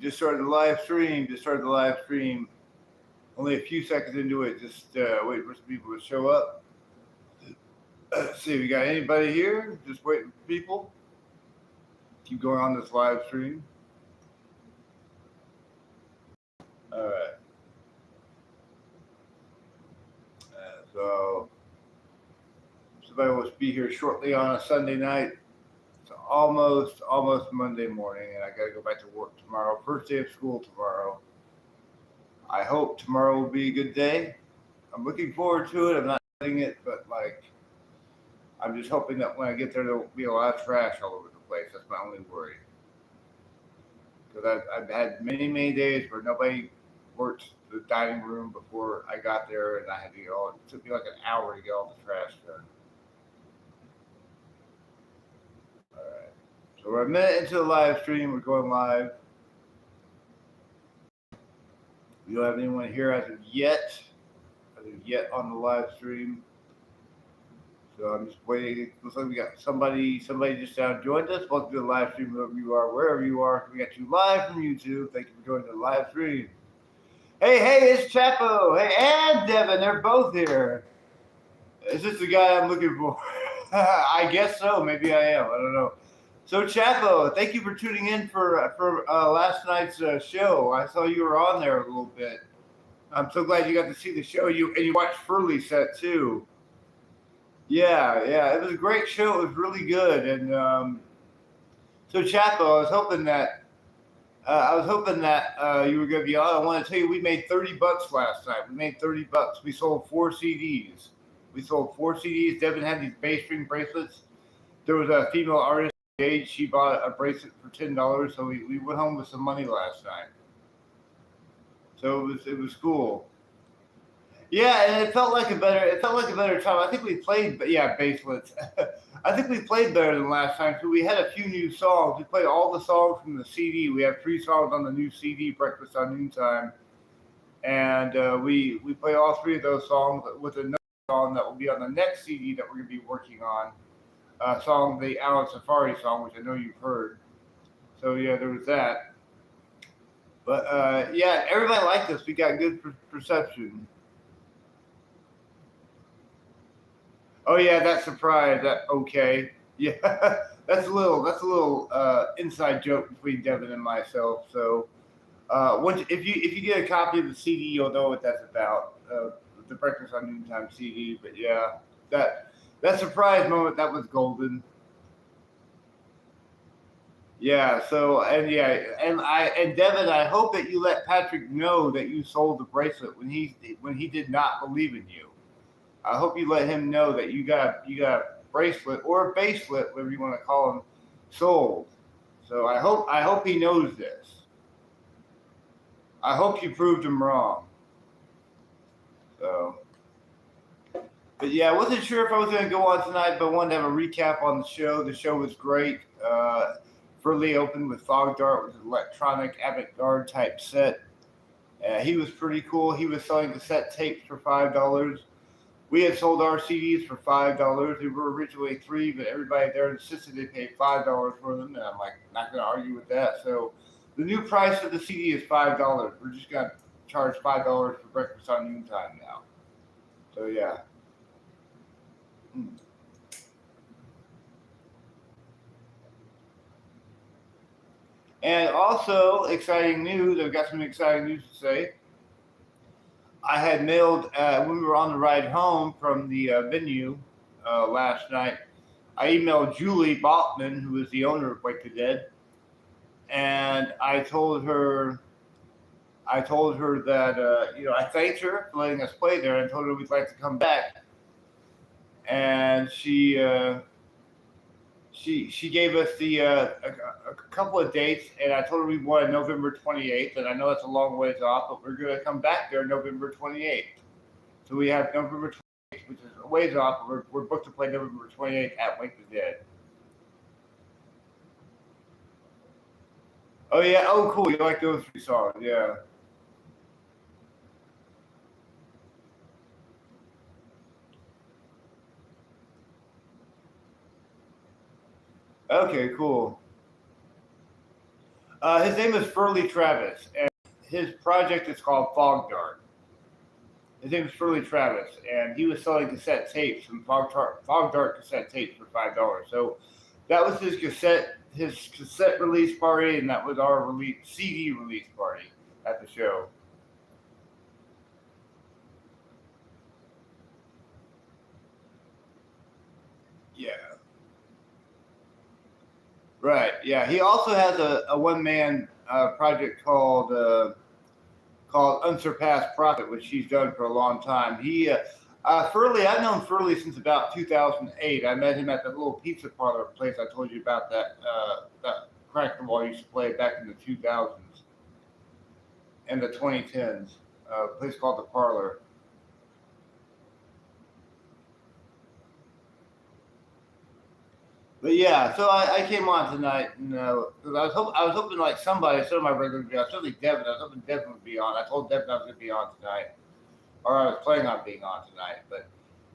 Just started the live stream. Just started the live stream. Only a few seconds into it. Just waiting for some people to show up. Let's see, we got anybody here? Just waiting for people. Keep going on this live stream. All right. So somebody will be here shortly on a Sunday night. It's almost Monday morning, and I got to go back to work tomorrow. First day of school tomorrow. I hope tomorrow will be a good day. I'm looking forward to it. I'm not getting it, but like, I'm just hoping that when I get there, there won't be a lot of trash all over the place. That's my only worry. Because I've had many days where nobody worked the dining room before I got there, and I had to get all. It took me like an hour to get all the trash done. All right. So we're a minute into the live stream. We're going live. We don't have anyone here as of yet on the live stream. So I'm just waiting. Looks like we got somebody just now joined us. Welcome to the live stream, wherever you are. We got you live from YouTube. Thank you for joining the live stream. Hey, it's Chapo. Hey, and Devin. They're both here. Is this the guy I'm looking for? I guess so. Maybe I am. I don't know. So Chapo, thank you for tuning in for last night's show. I saw you were on there a little bit. I'm so glad you got to see the show. You watched Furley's set too. Yeah, it was a great show. It was really good. And so Chapo, I was hoping that you were going to be on. I want to tell you, we made $30 last night. We made $30. We sold 4 CDs. Devin had these bass string bracelets. There was a female artist. She bought a bracelet for $10, so we went home with some money last night. So it was cool. Yeah, and it felt like a better time. I think we played bracelets. I think we played better than last time. So we had a few new songs. We played all the songs from the CD. We have 3 songs on the new CD, Breakfast on Noontime, and we play all 3 of those songs with another song that will be on the next CD that we're going to be working on. Song, the Alan Safari song, which I know you've heard. So yeah, there was that. But everybody liked us. We got good perception. Oh yeah, that surprise. That okay. Yeah, that's a little inside joke between Devin and myself. So if you get a copy of the CD, you'll know what that's about. The Breakfast on Noontime CD. But yeah, that surprise moment, that was golden. Yeah, so and Devin, I hope that you let Patrick know that you sold the bracelet when he did not believe in you. I hope you let him know that you got a bracelet or a baselet, whatever you want to call them, sold. So I hope he knows this. I hope you proved him wrong. So. But yeah, I wasn't sure if I was going to go on tonight, but I wanted to have a recap on the show. The show was great. Furley opened with Fog Dart, which is an electronic avant-garde type set. He was pretty cool. He was selling cassette tapes for $5. We had sold our CDs for $5. They were originally $3, but everybody there insisted they pay $5 for them, and I'm like, not going to argue with that. So the new price of the CD is $5. We're just going to charge $5 for Breakfast on Noontime now. So yeah. And also, exciting news. I've got some exciting news to say. I had mailed, when we were on the ride home from the venue last night, I emailed Julie Bachman, who is the owner of Wake the Dead, and I told her that, I thanked her for letting us play there and told her we'd like to come back. And she gave us a couple of dates, and I told her we wanted November 28th, and I know that's a long ways off, but we're going to come back there November 28th. So we have November 28th, which is a ways off. We're booked to play November 28th at Wake the Dead. Oh yeah, oh cool, you like those 3 songs, yeah. Okay, cool. His name is Furley Travis, and his project is called Fog Dart. His name is Furley Travis, and he was selling cassette tapes from Fog Dart cassette tapes for $5. So that was his cassette release party, and that was our CD release party at the show. Yeah. Right. Yeah. He also has a one-man project called Unsurpassed Profit, which he's done for a long time. Furley, I've known Furley since about 2008. I met him at the little pizza parlor place I told you about that Crack the Wall used to play back in the 2000s and the 2010s. A place called The Parlor. But yeah, so I came on tonight, and because I was hoping like somebody, some of my regulars would be on, certainly Devin. I was hoping Devin would be on. I told Devin I was going to be on tonight, or I was planning on being on tonight. But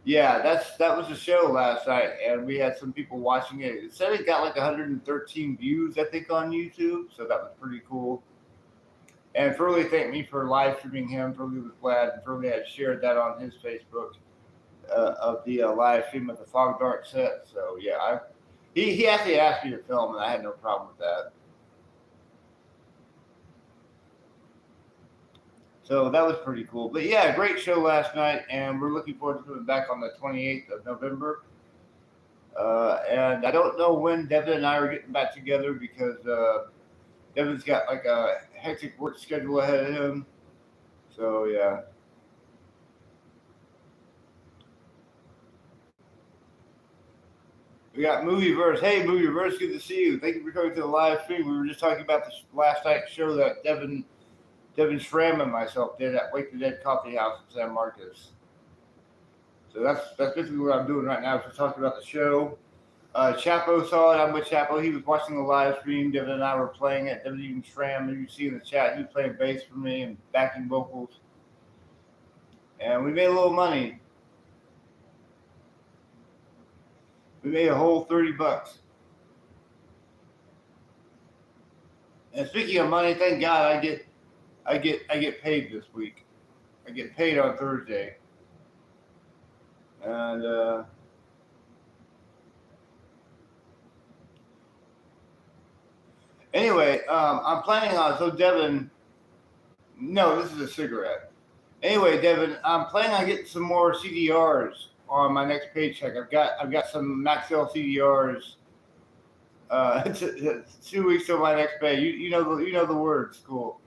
yeah, that was the show last night, and we had some people watching it. It said it got like 113 views, I think, on YouTube, so that was pretty cool. And Furley thanked me for live streaming him. Furley was glad, and Furley had shared that on his Facebook of the live stream of the Fog Dart set. So yeah, He actually asked me to film, and I had no problem with that. So that was pretty cool. But yeah, great show last night, and we're looking forward to coming back on the 28th of November. And I don't know when Devin and I are getting back together because Devin's got like a hectic work schedule ahead of him. So yeah. We got Movieverse. Hey, Movieverse, good to see you. Thank you for coming to the live stream. We were just talking about the last night's show that Devin Schramm and myself did at Wake the Dead Coffee House in San Marcos. So that's basically what I'm doing right now. We're talking about the show. Chapo saw it. I'm with Chapo. He was watching the live stream. Devin and I were playing it. Devin Schramm, you see in the chat, he was playing bass for me and backing vocals. And we made a little money. We made a whole $30. And speaking of money, thank God I get paid this week. I get paid on Thursday. And anyway, I'm planning on Devin. No, this is a cigarette. Anyway, Devin, I'm planning on getting some more CDRs on my next paycheck. I've got some Maxell CDRs. 2 weeks till my next pay. You know the words. Cool.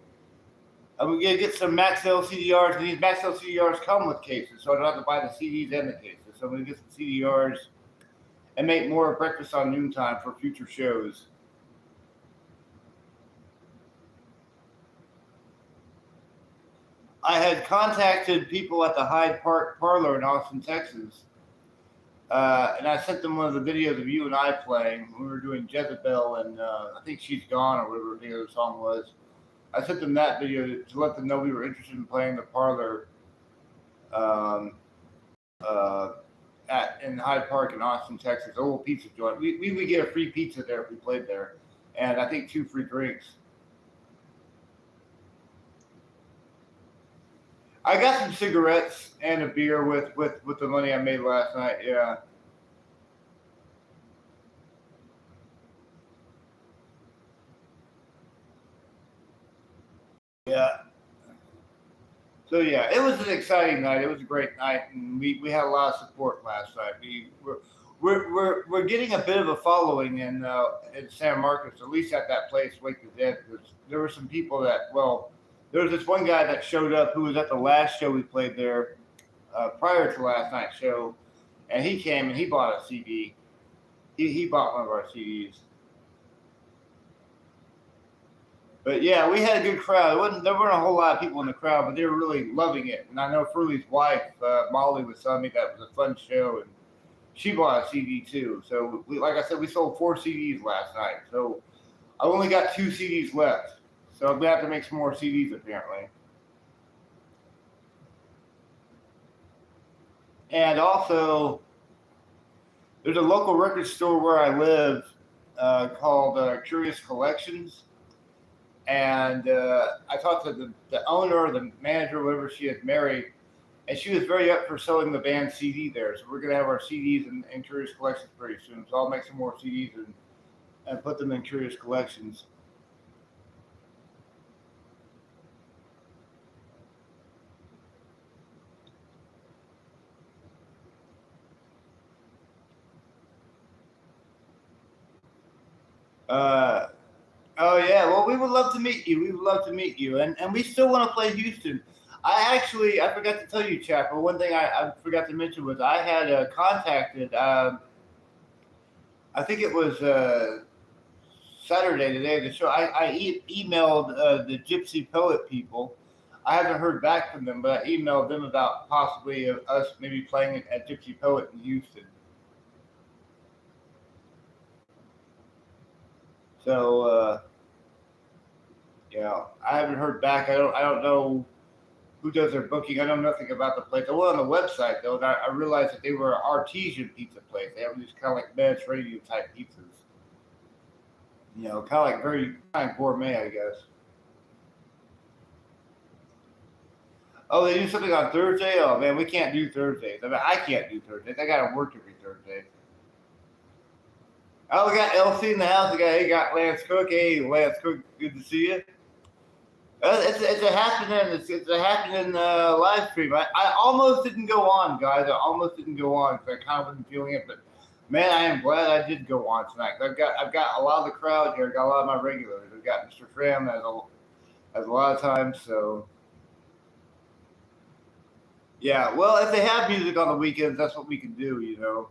I'm gonna get some Maxell CDRs, and these Maxell CDRs come with cases, so I don't have to buy the CDs and the cases. So I'm gonna get some CDRs and make more Breakfast on Noontime for future shows. I had contacted people at the Hyde Park Parlor in Austin, Texas, and I sent them one of the videos of you and I playing. We were doing Jezebel, and I think She's Gone, or whatever the other song was. I sent them that video to let them know we were interested in playing the Parlor in Hyde Park in Austin, Texas, a little pizza joint. We would get a free pizza there if we played there, and I think 2 free drinks. I got some cigarettes and a beer with the money I made last night. Yeah. Yeah. So yeah, it was an exciting night. It was a great night, and we had a lot of support last night. We're getting a bit of a following in San Marcos, at least at that place, Wake the Dead, because there were some people that there was this one guy that showed up who was at the last show we played there prior to last night's show, and he came and he bought a CD. He bought one of our CDs. But yeah, we had a good crowd. There weren't a whole lot of people in the crowd, but they were really loving it. And I know Furley's wife, Molly, was telling me that was a fun show, and she bought a CD too. So, like I said, we sold 4 CDs last night. So I only got 2 CDs left. So I'm going to have to make some more CDs, apparently. And also, there's a local record store where I live called Curious Collections. And I talked to the owner or the manager, whatever she is, Mary, and she was very up for selling the band CD there. So we're gonna have our CDs in Curious Collections pretty soon. So I'll make some more CDs and put them in Curious Collections. Uh, oh yeah, well we would love to meet you. We would love to meet you, and we still want to play Houston. I forgot to tell you, Chap, but one thing I forgot to mention was I had contacted. I think it was Saturday today. The show I emailed the Gypsy Poet people. I haven't heard back from them, but I emailed them about possibly us maybe playing at Gypsy Poet in Houston. So I haven't heard back. I don't know who does their booking. I know nothing about the place. I went on the website though, and I realized that they were an artesian pizza place. They have these kind of like Mediterranean type pizzas. Kind of like very kind of gourmet, I guess. Oh, they do something on Thursday. Oh man, we can't do Thursdays. I mean, I can't do Thursdays. I gotta work every Thursday. Oh, we got LC in the house. We got Lance Cook. Hey, Lance Cook, good to see you. It's a happening. It's a happening live stream. I almost didn't go on, guys. I almost didn't go on because I kind of wasn't feeling it. But man, I am glad I did go on tonight. I've got a lot of the crowd here. I've got a lot of my regulars. I've got Mr. Fram as a lot of times. So yeah. Well, if they have music on the weekends, that's what we can do.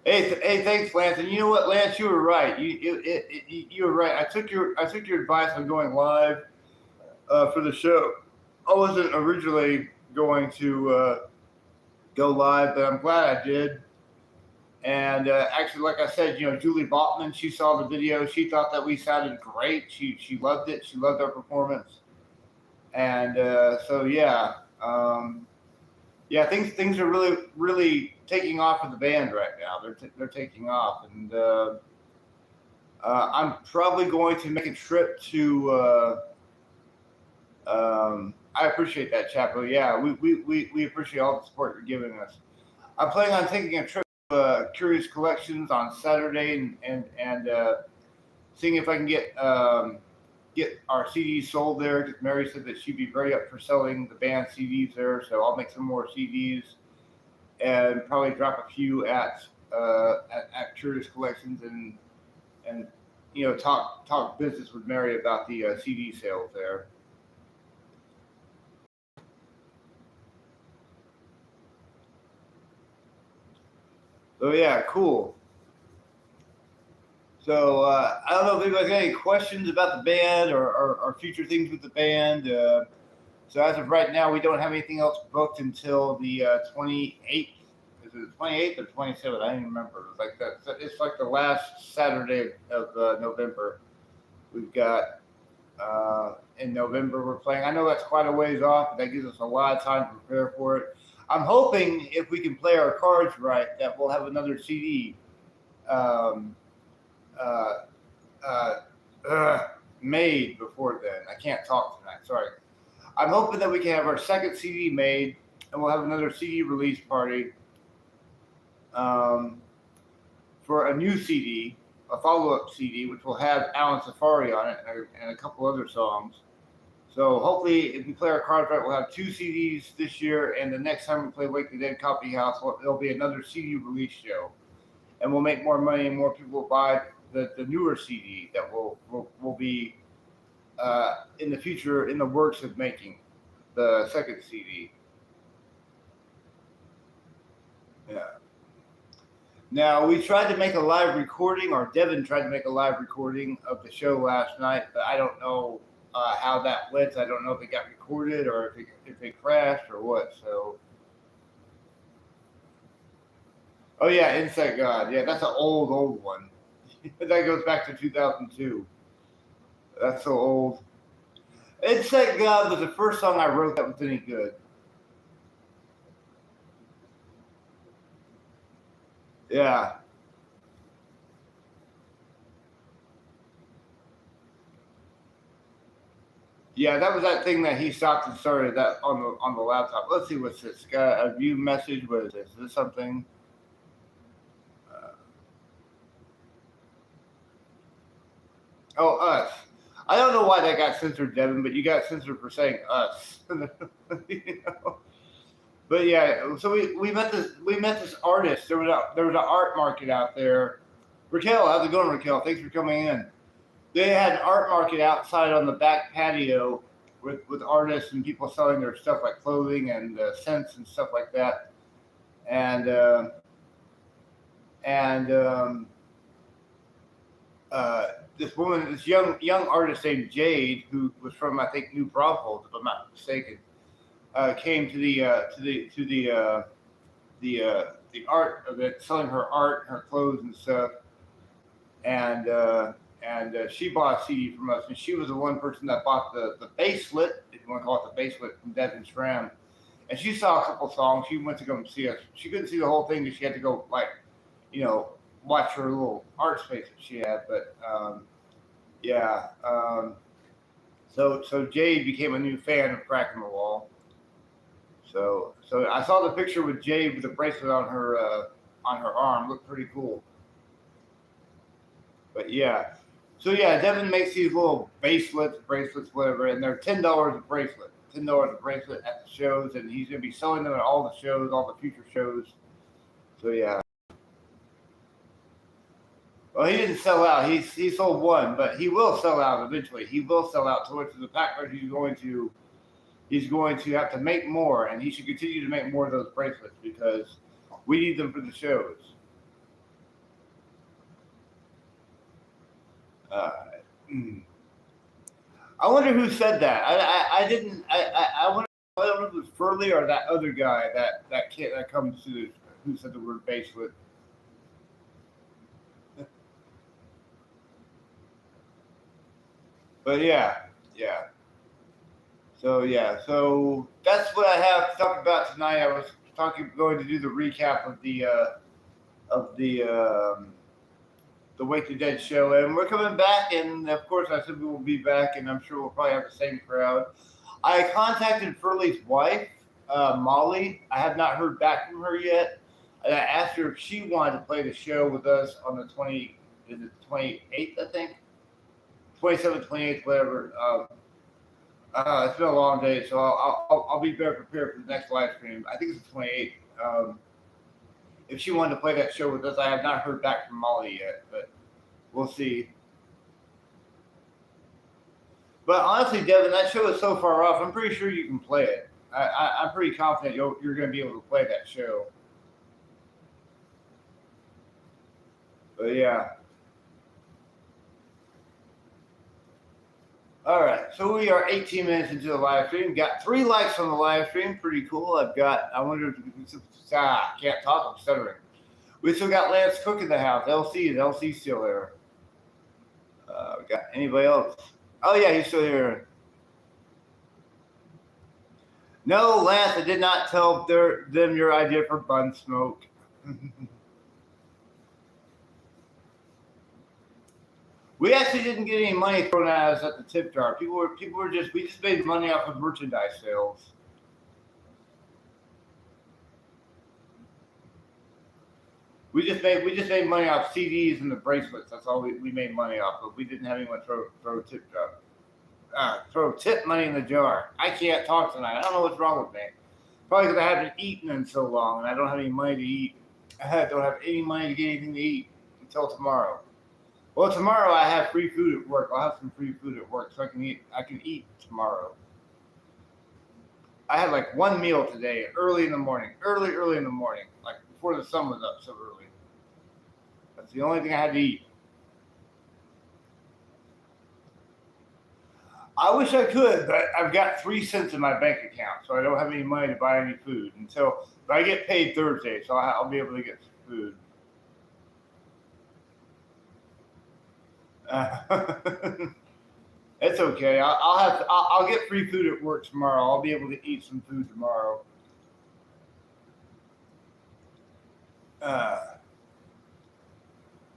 Hey, thanks, Lance. And you know what, Lance, you were right. You were right. I took your advice on going live for the show. I wasn't originally going to go live, but I'm glad I did. And actually, like I said, Julie Botman, she saw the video. She thought that we sounded great. She loved it. She loved our performance. And so yeah. Yeah, things are really taking off for the band right now. They're taking off, and I'm probably going to make a trip to. I appreciate that, Chapo. Yeah, we appreciate all the support you're giving us. I'm planning on taking a trip to Curious Collections on Saturday and seeing if I can get our CDs sold there, because Mary said that she'd be very up for selling the band CDs there. So I'll make some more CDs and probably drop a few at Curious Collections and talk business with Mary about the CD sales there. So yeah, cool. So I don't know if anybody's got any questions about the band or future things with the band. So as of right now, we don't have anything else booked until the 28th. Is it the 28th or 27th? I don't even remember. It's like that. It's like the last Saturday of November. We've got in November we're playing. I know that's quite a ways off, but that gives us a lot of time to prepare for it. I'm hoping if we can play our cards right, that we'll have another CD. Made before then. I can't talk tonight. Sorry. I'm hoping that we can have our second CD made, and we'll have another CD release party for a new CD, a follow-up CD, which will have Alan Safari on it and a couple other songs. So hopefully, if we play our cards right, we'll have 2 CDs this year, and the next time we play Wake the Dead Coffee House, there'll be another CD release show, and we'll make more money and more people will buy the newer CD that will be in the future in the works of making the second CD. Yeah. Now we tried to make a live recording, or Devin tried to make a live recording of the show last night, but I don't know how that went. I don't know if it got recorded or if it crashed or what. So. Oh yeah, Insect God. Yeah, that's an old one. That goes back to 2002. That's so old. Insect God was the first song I wrote that was any good. Yeah. Yeah, that was that thing that he stopped and started that on the laptop. Let's see what's this. Got a view message. What is this? Is this something? Uh, oh, us. I don't know why that got censored, Devin, but you got censored for saying us. You know? But yeah, so we met this artist. There was an art market out there. Raquel, how's it going, Raquel? Thanks for coming in. They had an art market outside on the back patio with artists and people selling their stuff like clothing and scents and stuff like that. And and this young artist named Jade, who was from I think New Braunfels, if I'm not mistaken, came to the art of it, selling her art, her clothes and stuff, and she bought a CD from us, and she was the one person that bought the baselet, if you want to call it the baselet, from Devin Schramm. And she saw a couple songs. She went to go see us. She couldn't see the whole thing because she had to go watch her little art space that she had. But yeah, so Jade became a new fan of Cracking the Wall. So I saw the picture with Jade with the bracelet on her arm. Looked pretty cool. But yeah. So yeah, Devin makes these little bracelets, whatever, and they're $10 a bracelet. $10 a bracelet at the shows, and he's gonna be selling them at all the shows, all the future shows. So yeah. Well, he didn't sell out. He sold one, but he will sell out eventually. He will sell out to the fact that he's going to have to make more, and he should continue to make more of those bracelets because we need them for the shows. I wonder who said that. I didn't. I wonder. I don't know if it was Furley or that other guy that kid that comes to who said the word bracelet. But yeah. So that's what I have to talk about tonight. I was going to do the recap of the Wake the Dead show, and we're coming back. And of course, I said we will be back, and I'm sure we'll probably have the same crowd. I contacted Furley's wife, Molly. I have not heard back from her yet. And I asked her if she wanted to play the show with us on the 28th, I think. 27th, 28th, whatever. It's been a long day, so I'll be better prepared for the next live stream. I think it's the 28th. If she wanted to play that show with us, I have not heard back from Molly yet, but we'll see. But honestly, Devin, that show is so far off. I'm pretty sure you can play it. I'm pretty confident you're going to be able to play that show. But yeah. All right, so we are 18 minutes into the live stream. Got 3 likes on the live stream. Pretty cool. I wonder if you can. Can't talk. I'm stuttering. We still got Lance Cook in the house. LC's still there. We got anybody else? Oh yeah, he's still here. No, Lance, I did not tell them your idea for bun smoke. We actually didn't get any money thrown at us at the tip jar. We just made money off of merchandise sales. We just made money off CDs and the bracelets. That's all we made money off of. We didn't have anyone throw tip jar. Throw tip money in the jar. I can't talk tonight. I don't know what's wrong with me. Probably because I haven't eaten in so long and I don't have any money to eat. I don't have any money to get anything to eat until tomorrow. Well, tomorrow I have free food at work. I'll have some free food at work, so I can eat tomorrow. I had like one meal today, early in the morning, like before the sun was up so early. That's the only thing I had to eat. I wish I could, but I've got 3 cents in my bank account, so I don't have any money to buy any food until I get paid Thursday, so I'll be able to get some food. It's okay. I'll get free food at work tomorrow. I'll be able to eat some food tomorrow.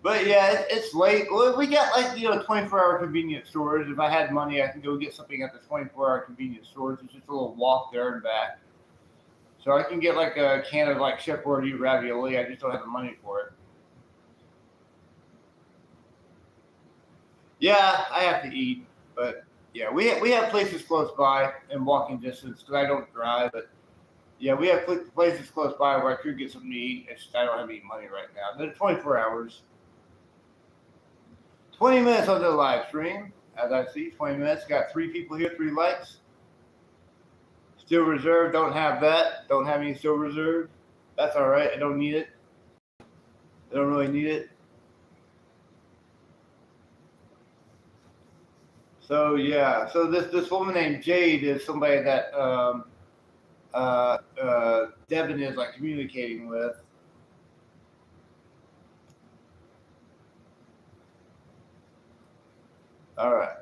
But yeah, it's late. Well, we got 24-hour convenience stores. If I had money, I can go get something at the 24-hour convenience stores. It's just a little walk there and back. So I can get like a can of like Chef Boyardee ravioli. I just don't have the money for it. Yeah, I have to eat, but yeah, we have places close by in walking distance because I don't drive. But yeah, we have places close by where I could get something to eat. It's just I don't have any money right now. They're 24 hours. 20 minutes on the live stream. As I see, 20 minutes. Got 3 people here, 3 likes. Still reserved. Don't have that. Don't have any still reserved. That's all right. I don't need it. I don't really need it. So yeah. So this woman named Jade is somebody that Devin is like communicating with. All right.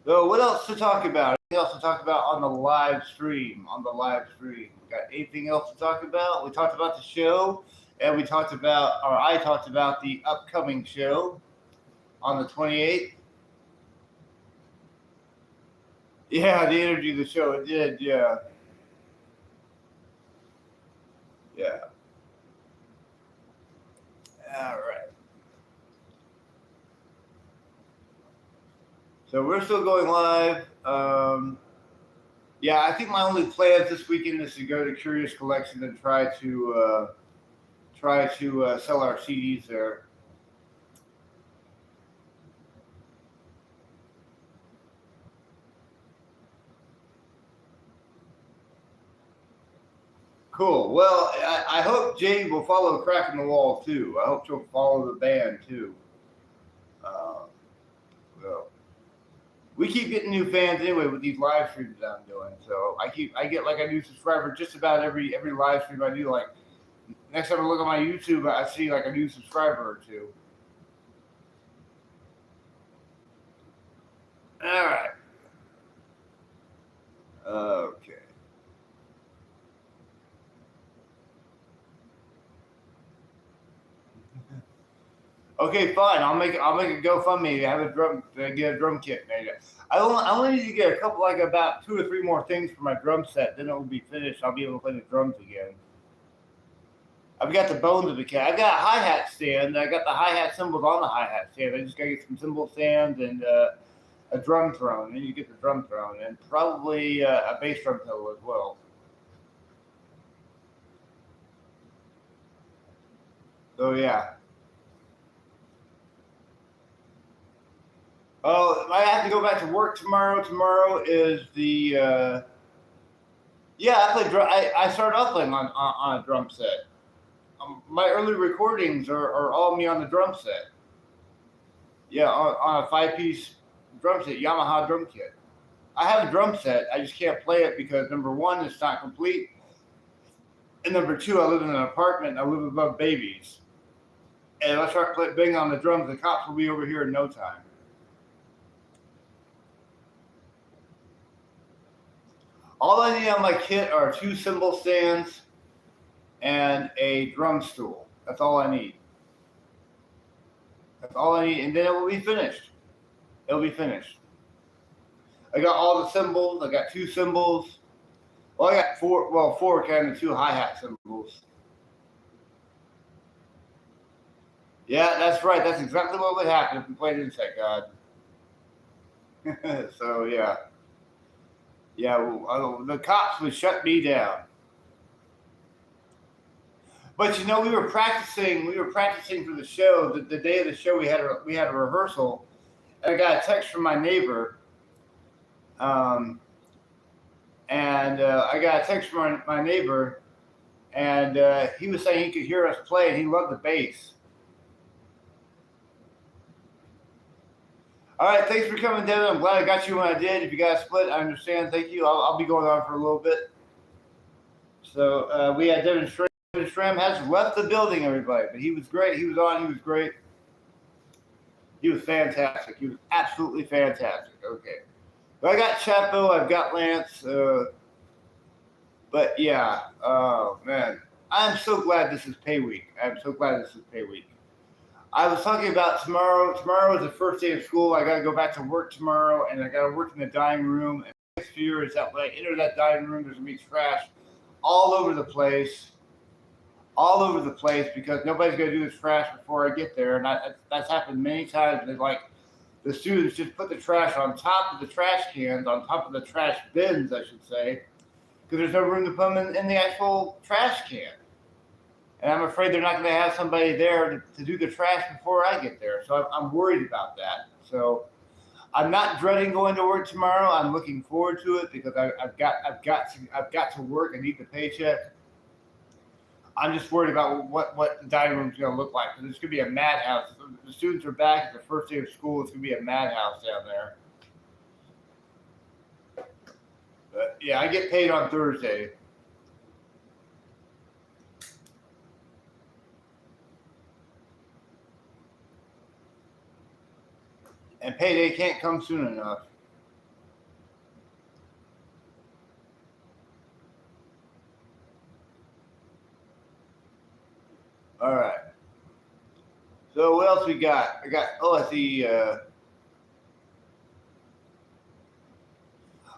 So what else to talk about? Anything else to talk about on the live stream? Got anything else to talk about? We talked about the show, and I talked about the upcoming show on the 28th. Yeah, the energy of the show, it did, yeah. Yeah. All right. So we're still going live. Yeah, I think my only plans this weekend is to go to Curious Collection and try to sell our CDs there. Cool. Well, I hope Jade will follow Crack in the Wall too. I hope she'll follow the band too. So we keep getting new fans anyway with these live streams that I'm doing. So I get like a new subscriber just about every live stream I do. Like next time I look at my YouTube, I see like a new subscriber or two. All right. Okay. Okay, fine. I'll make a GoFundMe. Get a drum kit made. I only need to get a couple, like about 2 or 3 more things for my drum set. Then it will be finished. I'll be able to play the drums again. I've got the bones of the kit. I've got a hi-hat stand. I got the hi-hat cymbals on the hi-hat stand. I just gotta get some cymbal stands and a drum throne. Then you get the drum throne and probably a bass drum pedal as well. So yeah. Oh, I have to go back to work tomorrow. Tomorrow is the yeah. I play drum. I started off playing on a drum set. My early recordings are all me on the drum set. Yeah, on a 5-piece drum set, Yamaha drum kit. I have a drum set. I just can't play it because number 1, it's not complete, and number 2, I live in an apartment. I live above babies, and if I start banging on the drums, the cops will be over here in no time. All I need on my kit are 2 cymbal stands and a drum stool. That's all I need. That's all I need, and then it will be finished. It'll be finished. I got all the cymbals. I got 2 cymbals. Well, I got 4 kind of 2 hi-hat cymbals. Yeah, that's right. That's exactly what would happen if we played Insect God. So yeah. Yeah, the cops would shut me down. But you know, we were practicing for the show. The day of the show, we had a rehearsal, and I got a text from my neighbor. And I got a text from my neighbor, and he was saying he could hear us play, and he loved the bass. All right, thanks for coming, Devin. I'm glad I got you when I did. If you guys split, I understand. Thank you. I'll be going on for a little bit. So we had Devin Schramm. Devin Schramm has left the building, everybody, but he was great. He was on. He was great. He was fantastic. He was absolutely fantastic. Okay. But I got Chapo. I've got Lance. But yeah, oh man, I'm so glad this is pay week. I'm so glad this is pay week. I was talking about tomorrow. Tomorrow is the first day of school. I got to go back to work tomorrow, and I got to work in the dining room. And my fear is that when I enter that dining room, there's gonna be trash all over the place, because nobody's gonna do this trash before I get there, and that's happened many times. And like the students just put the trash on top of the trash cans, on top of the trash bins, I should say, because there's no room to put them in the actual trash can. And I'm afraid they're not going to have somebody there to do the trash before I get there. So I'm worried about that. So I'm not dreading going to work tomorrow. I'm looking forward to it because I've got to work. I need the paycheck. I'm just worried about what the dining room is going to look like, because it's going to be a madhouse. The students are back. It's the first day of school. It's going to be a madhouse down there. But yeah, I get paid on Thursday. And payday can't come soon enough. All right. So what else we got? I see.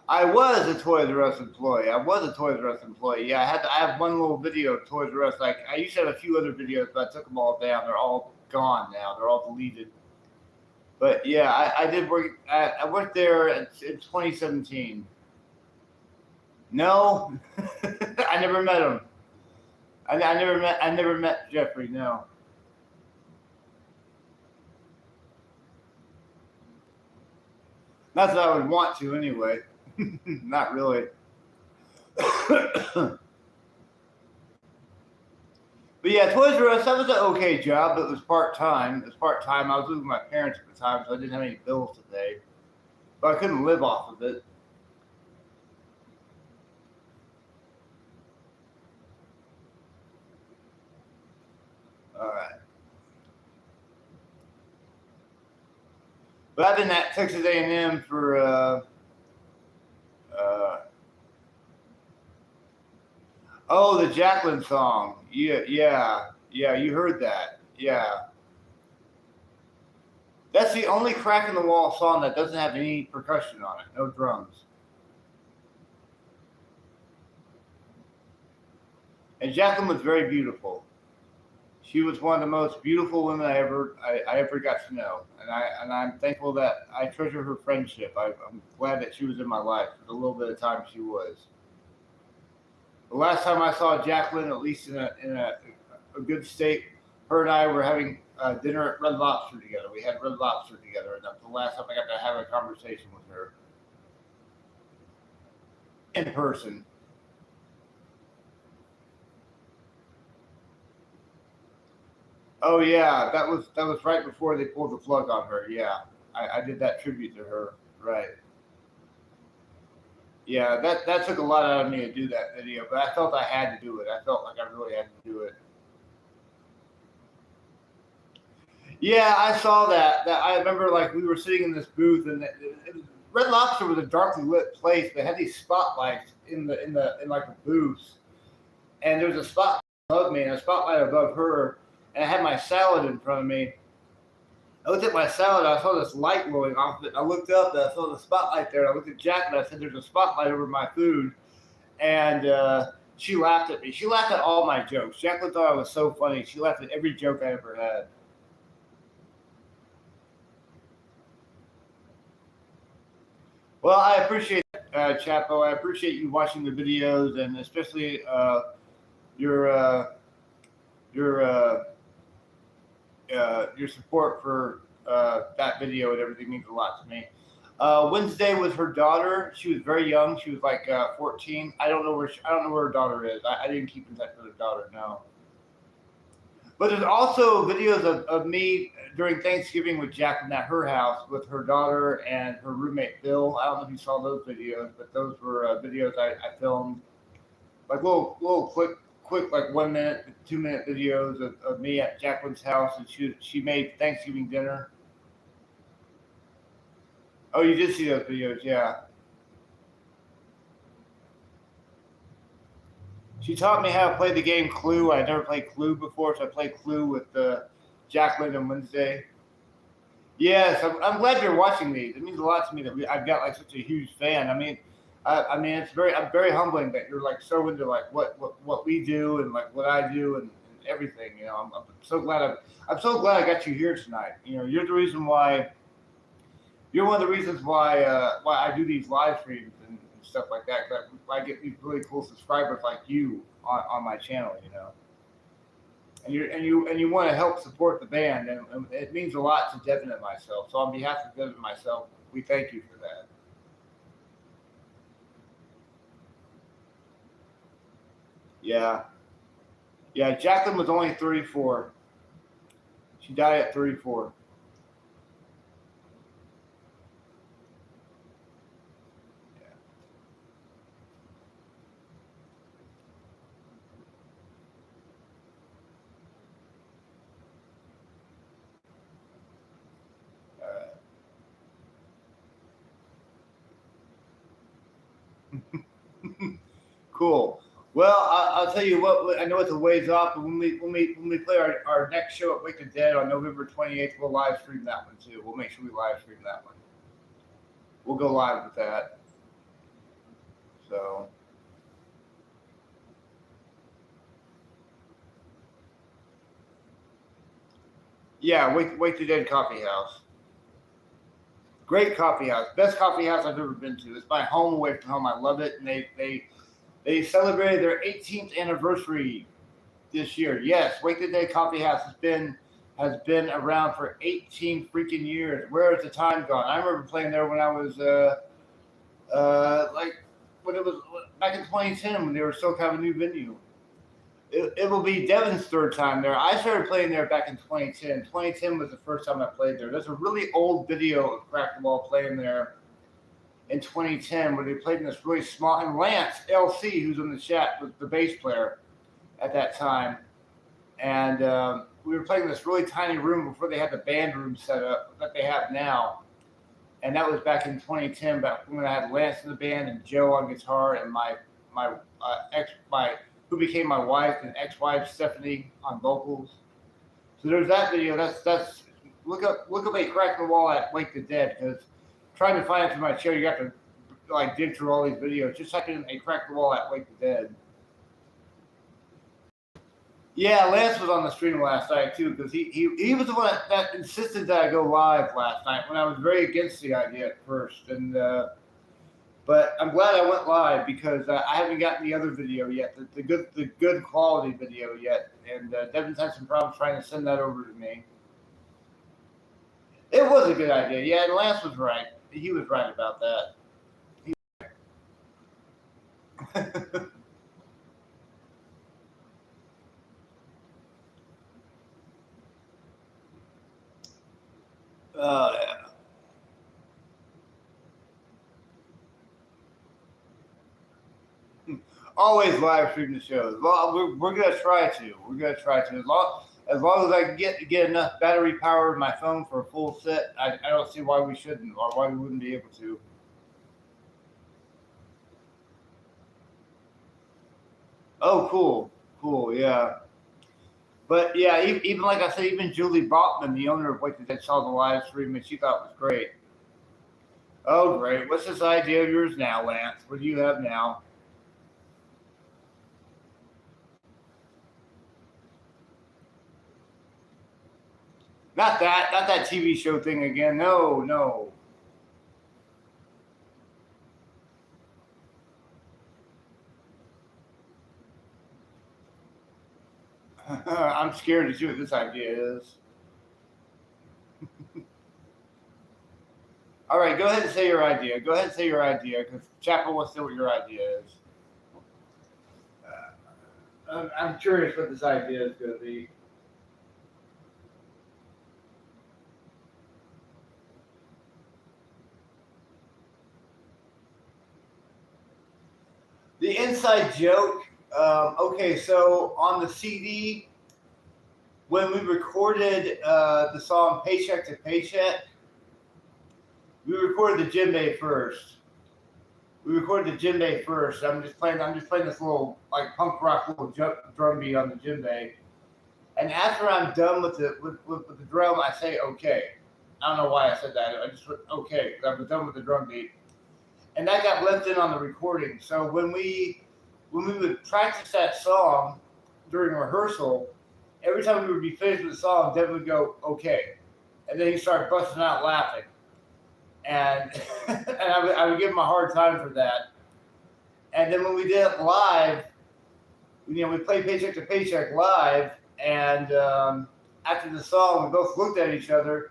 I was a Toys R Us employee. Yeah, I have one little video of Toys R Us. Like, I used to have a few other videos, but I took them all down. They're all gone now. They're all deleted. But yeah, I did work. I worked there in 2017. No, I never met him. I never met Jeffrey. No. Not that I would want to, anyway. Not really. But yeah, Toys R Us, that was an okay job, but it was part-time. I was living with my parents at the time, so I didn't have any bills to pay. But I couldn't live off of it. All right. But I've been at Texas A&M for, oh, the Jacqueline song. Yeah, you heard that. Yeah. That's the only Crack in the Wall song that doesn't have any percussion on it, no drums. And Jacqueline was very beautiful. She was one of the most beautiful women I ever got to know, and I'm thankful that I treasure her friendship. I'm glad that she was in my life for the little bit of time she was. The last time I saw Jacqueline, at least in a good state, her and I were having dinner at Red Lobster together. We had Red Lobster together, and that's the last time I got to have a conversation with her in person. Oh yeah, that was right before they pulled the plug on her. Yeah, I did that tribute to her. Right. Yeah, that took a lot out of me to do that video, but I felt I had to do it. I felt like I really had to do it. Yeah, I saw that. I remember, like, we were sitting in this booth, and Red Lobster was a darkly lit place. They had these spotlights in like the booths, and there was a spotlight above me and a spotlight above her, and I had my salad in front of me. I looked at my salad. I saw this light glowing off of it. I looked up and I saw the spotlight there. And I looked at Jack and I said, "There's a spotlight over my food," and she laughed at me. She laughed at all my jokes. Jacqueline thought I was so funny. She laughed at every joke I ever had. Well, I appreciate that, Chapo. I appreciate you watching the videos, and especially your your support for that video and everything means a lot to me. Wednesday was her daughter. She was very young. She was like 14. I don't know where her daughter is. I didn't keep in touch with her daughter. No. But there's also videos of me during Thanksgiving with Jacqueline at her house with her daughter and her roommate Bill. I don't know if you saw those videos, but those were videos I filmed, like little quick like 1 minute, 2 minute videos of me at Jacqueline's house, and she made Thanksgiving dinner. Oh, you did see those videos, yeah. She taught me how to play the game Clue. I never played Clue before, so I played Clue with Jacqueline and Wednesday. Yes, I'm glad you're watching these. It means a lot to me that I've got like such a huge fan. I mean, it's I'm very humbling that you're like so into like what we do and like what I do and everything. You know, I'm so glad I'm so glad I got you here tonight. You know, you're the reason why. You're one of the reasons why I do these live streams and stuff like that. Cause I get these really cool subscribers like you on my channel. You know. And you want to help support the band, and it means a lot to Devin and myself. So on behalf of Devin and myself, we thank you for that. Yeah, yeah. Jacqueline was only 34. She died at 34. Cool. Well, I'll tell you what. I know it's a ways off, but when we play our next show at Wake the Dead on November 28th, we'll live stream that one too. We'll make sure we live stream that one. We'll go live with that. So. Yeah, Wake the Dead Coffee House. Great coffee house. Best coffee house I've ever been to. It's my home away from home. I love it. And they celebrated their 18th anniversary this year. Yes, Wake the Dead Coffee House has been around for 18 freaking years. Where has the time gone? I remember playing there when I was like when it was back in 2010 when they were still kind of a new venue. It will be Devin's third time there. I started playing there back in 2010. 2010 was the first time I played there. There's a really old video of Crack the Wall playing there in 2010 where they played in this really small. And Lance LC, who's in the chat, was the bass player at that time. And we were playing in this really tiny room before they had the band room set up that they have now. And that was back in 2010, back when I had Lance in the band and Joe on guitar and my who became my wife and ex-wife Stephanie on vocals. So there's that video. That's look up a Crack the Wall at Wake the Dead, because trying to find it for my show, you have to like dig through all these videos. Just type in a Crack the Wall at Wake the Dead. Yeah, Lance was on the stream last night too, because he was the one that insisted that I go live last night when I was very against the idea at first, and but I'm glad I went live because I haven't gotten the other video yet, the good quality video yet, and Devin's had some problems trying to send that over to me. It was a good idea, yeah, and Lance was right. He was right about that. Yeah. Always live stream the shows. We're gonna try to. We're gonna try to. As long as I can get enough battery power in my phone for a full set, I don't see why we shouldn't or why we wouldn't be able to. Oh, cool, yeah. But yeah, even like I said, even Julie Bachman, the owner of Wake the Dead, saw the live stream and she thought it was great. Oh, great. What's this idea of yours now, Lance? What do you have now? Not that TV show thing again. No. I'm scared to see what this idea is. All right, go ahead and say your idea. Go ahead and say your idea, because Chapel wants to know what your idea is. I'm curious what this idea is going to be. The inside joke. Okay, so on the CD, when we recorded the song Paycheck to Paycheck, we recorded the djembe first. we recorded the djembe first. I'm just playing this little like punk rock little drum beat on the djembe. And after I'm done with the drum, I say okay. I don't know why I said that. I just went okay because I'm done with the drum beat. And that got left in on the recording. So when we would practice that song during rehearsal, every time we would be finished with the song, Devin would go okay, and then he'd start busting out laughing, and and I would give him a hard time for that. And then when we did it live, we played Paycheck to Paycheck live, and after the song, we both looked at each other.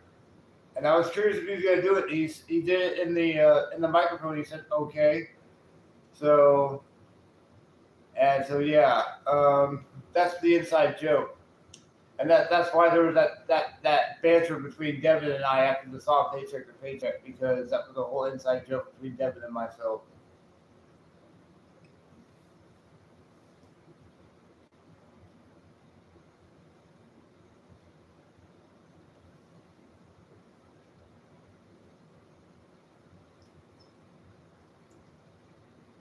And I was curious if he was going to do it. He did it in the microphone. He said, "Okay." So yeah, that's the inside joke, and that's why there was that banter between Devin and I after the song "Paycheck to Paycheck," because that was a whole inside joke between Devin and myself.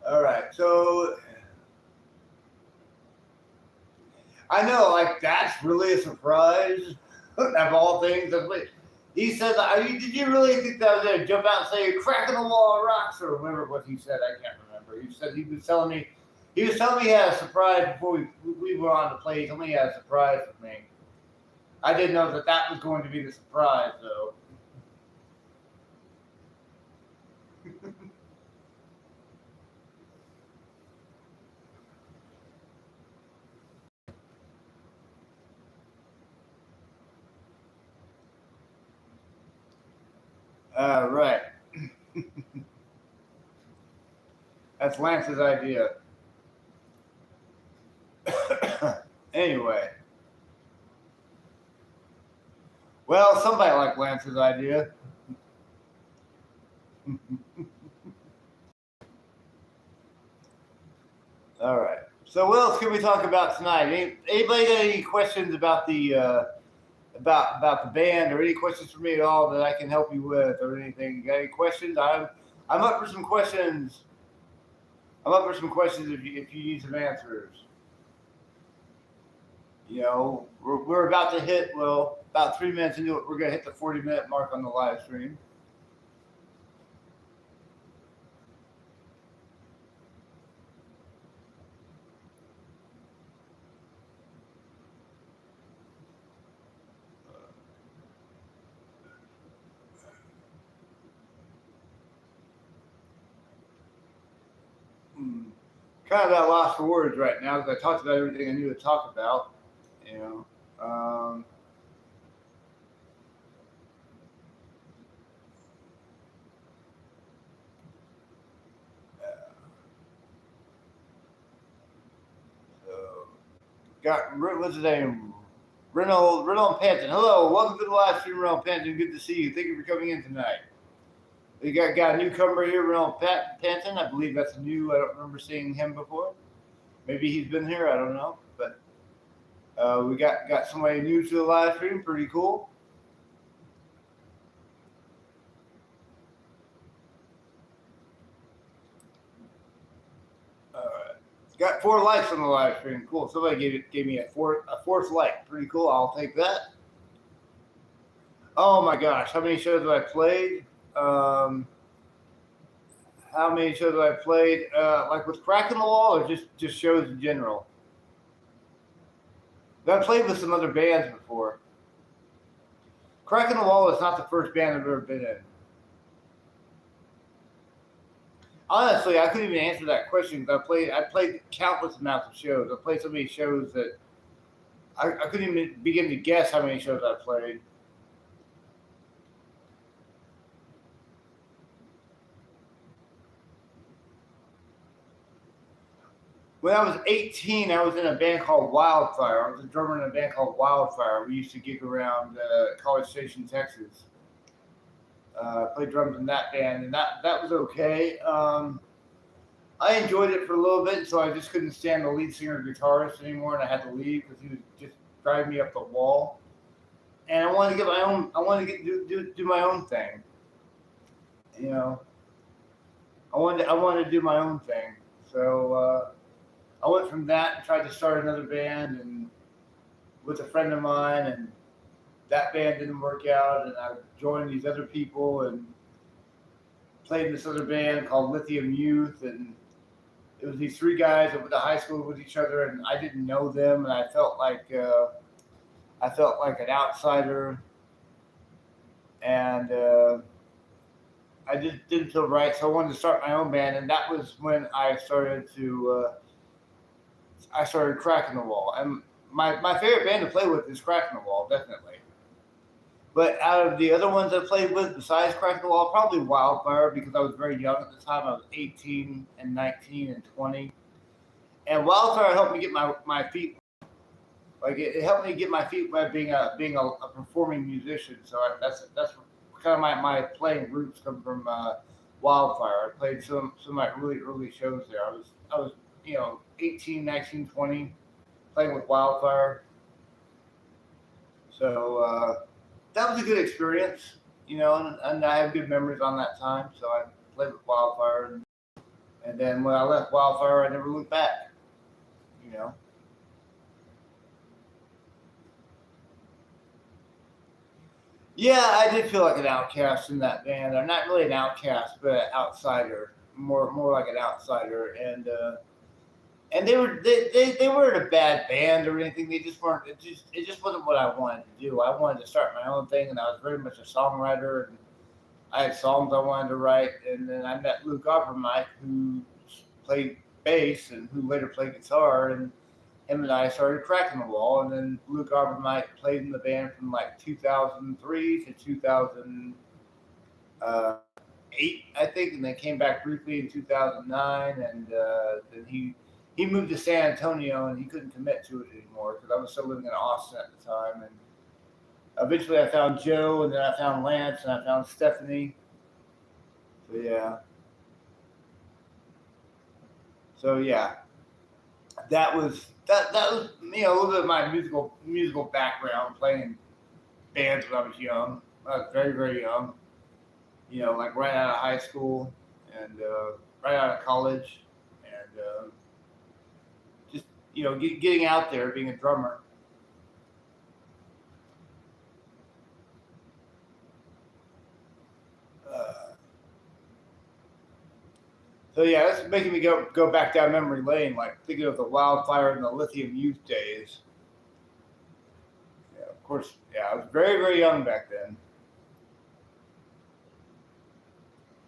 All right, so I know, like, that's really a surprise of all things. He said, "Did you really think that I was going to jump out and say cracking the wall of rocks?" Or whatever what he said. I can't remember. He said he was telling me he had a surprise before we were on the play. He told me he had a surprise for me. I didn't know that was going to be the surprise, though. Right. That's Lance's idea. Anyway. Well, somebody liked Lance's idea. All right. So what else can we talk about tonight? Anybody got any questions about the about the band, or any questions for me at all that I can help you with, or anything? You got any questions? I'm up for some questions. I'm up for some questions if you need some answers. We're about to hit, about 3 minutes into it, we're going to hit the 40-minute mark on the live stream. Kind of at a loss for words right now because I talked about everything I knew to talk about. What's his name? Renault and Panton. Hello, welcome to the live stream, Renault and Panton. Good to see you. Thank you for coming in tonight. We got a newcomer here, Renault Panton. I believe that's new. I don't remember seeing him before. Maybe he's been here. I don't know. But we got somebody new to the live stream. Pretty cool. All right. Got 4 likes on the live stream. Cool. Somebody gave me a fourth like. Pretty cool. I'll take that. Oh my gosh, how many shows have I played? How many shows have I played? Like with Cracking the Wall, or just shows in general? I've played with some other bands before. Cracking the Wall is not the first band I've ever been in. Honestly, I couldn't even answer that question because I played countless amounts of shows. I played so many shows that I couldn't even begin to guess how many shows I played. When I was 18, I was in a band called Wildfire. I was a drummer in a band called Wildfire. We used to gig around College Station, Texas. Played drums in that band, and that was okay. I enjoyed it for a little bit, so I just couldn't stand the lead singer guitarist anymore, and I had to leave because he was just driving me up the wall. And I wanted to get my own. I wanted to do my own thing. I wanted to do my own thing. So I went from that and tried to start another band and with a friend of mine, and that band didn't work out, and I joined these other people and played in this other band called Lithium Youth, and it was these three guys that went to high school with each other, and I didn't know them, and I felt like an outsider, and I just didn't feel right, so I wanted to start my own band, and that was when I started Cracking the Wall, and my favorite band to play with is Cracking the Wall, definitely. But out of the other ones I played with, besides Cracking the Wall, probably Wildfire, because I was very young at the time. I was 18 and 19 and 20. And Wildfire helped me get my feet. Like it helped me get my feet by being a performing musician. So that's kind of my playing roots come from Wildfire. I played some of my really early shows there. I was 18, 19, 20, playing with Wildfire. So that was a good experience, and I have good memories on that time. So I played with Wildfire, and then when I left Wildfire, I never looked back. Yeah, I did feel like an outcast in that band. I'm not really an outcast, but an outsider, more like an outsider, and they weren't a bad band or anything. They just weren't. It just wasn't what I wanted to do. I wanted to start my own thing, and I was very much a songwriter. And I had songs I wanted to write, and then I met Luke Oppermike, who played bass and who later played guitar, and him and I started Cracking the Wall. And then Luke Oppermike played in the band from like 2003 to 2008, I think, and then came back briefly in 2009, and then he moved to San Antonio, and he couldn't commit to it anymore because I was still living in Austin at the time. And eventually I found Joe, and then I found Lance, and I found Stephanie. So yeah. That was a little bit of my musical background, playing bands when I was young. I was very, very young. Like right out of high school and right out of college, and just getting out there, being a drummer. So yeah, that's making me go back down memory lane, like thinking of the Wildfire and the Lithium Youth days. Yeah, of course. Yeah, I was very, very young back then.